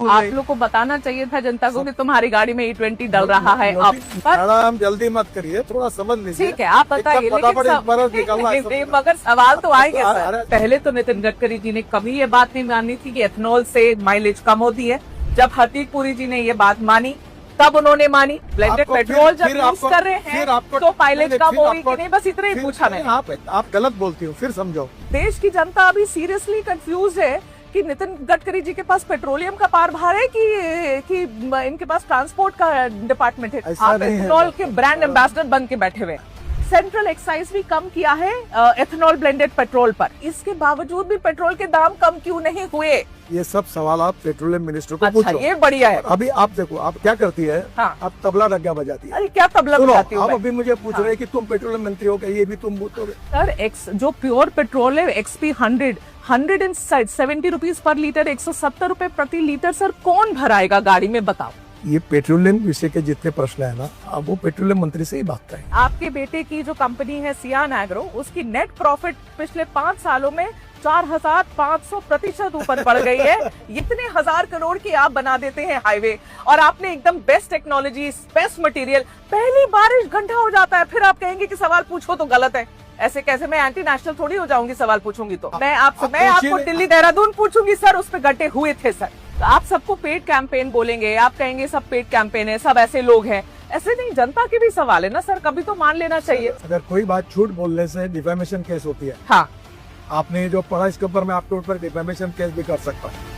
आप लोग को बताना चाहिए था जनता को कि तुम्हारी गाड़ी में E20 डल रहा है अब। मैडम जल्दी मत करिए, थोड़ा समझ लीजिए। ठीक है, आप बताइए, लेकिन मगर सवाल तो आएंगे सर। पहले तो नितिन गडकरी जी ने कभी ये बात नहीं मानी थी कि एथेनॉल से माइलेज कम होती है। जब हरदीप पुरी जी ने ये बात मानी तब उन्होंने मानी। ब्लेंडेड पेट्रोल जब यूज कर रहे हैं तो माइलेज कम होगी कि नहीं, बस इतना ही पूछा मैंने। आप गलत बोलती हो, फिर समझो। देश की जनता अभी सीरियसली कंफ्यूज है कि नितिन गडकरी जी के पास पेट्रोलियम का कारभार है कि इनके पास ट्रांसपोर्ट का डिपार्टमेंट है। आप एथेनॉल के ब्रांड एम्बेसडर बन के बैठे हुए। सेंट्रल एक्साइज भी कम किया है एथेनॉल ब्लेंडेड पेट्रोल पर, इसके बावजूद भी पेट्रोल के दाम कम क्यों नहीं हुए? ये सब सवाल आप पेट्रोलियम मिनिस्टर को पूछो। ये बढ़िया है। अभी आप देखो, आप क्या करती है? हाँ। आप तबला डग्गा बजाती है। अरे क्या तबला बजाती हूँ? आप अभी मुझे पूछ रहे हैं कि तुम पेट्रोलियम मंत्री हो, ये भी तुम बोलोगे? सर जो प्योर पेट्रोल है XP 170 रुपीज पर लीटर, 170 रुपए प्रति लीटर, सर कौन भराएगा गाड़ी में बताओ? ये पेट्रोलियम विषय के जितने प्रश्न है ना, अब वो पेट्रोलियम मंत्री से ही बात करें। आपके बेटे की जो कंपनी है सियान एग्रो, उसकी नेट प्रॉफिट पिछले 5 सालों में 4500% ऊपर बढ़ गई है। इतने 1000 करोड़ की आप बना देते हैं हाईवे, और आपने एकदम बेस्ट टेक्नोलॉजी, बेस्ट मटेरियल, पहली बारिश घंटा हो जाता है, फिर आप कहेंगे कि सवाल पूछो तो गलत है। ऐसे कैसे? मैं एंटी नेशनल थोड़ी हो जाऊंगी सवाल पूछूंगी तो। मैं आपको दिल्ली देहरादून पूछूंगी सर, उस पे गड्ढे हुए थे सर। तो आप सबको पेड कैंपेन बोलेंगे, आप कहेंगे सब पेड कैंपेन है, सब ऐसे लोग हैं। ऐसे नहीं, जनता के भी सवाल है ना सर, कभी तो मान लेना चाहिए। अगर कोई बात झूठ बोलने से डिफेमेशन केस होती है। हाँ, आपने जो पढ़ा इसके ऊपर मैं आपके ऊपर डिफेमेशन केस भी कर सकता हूँ।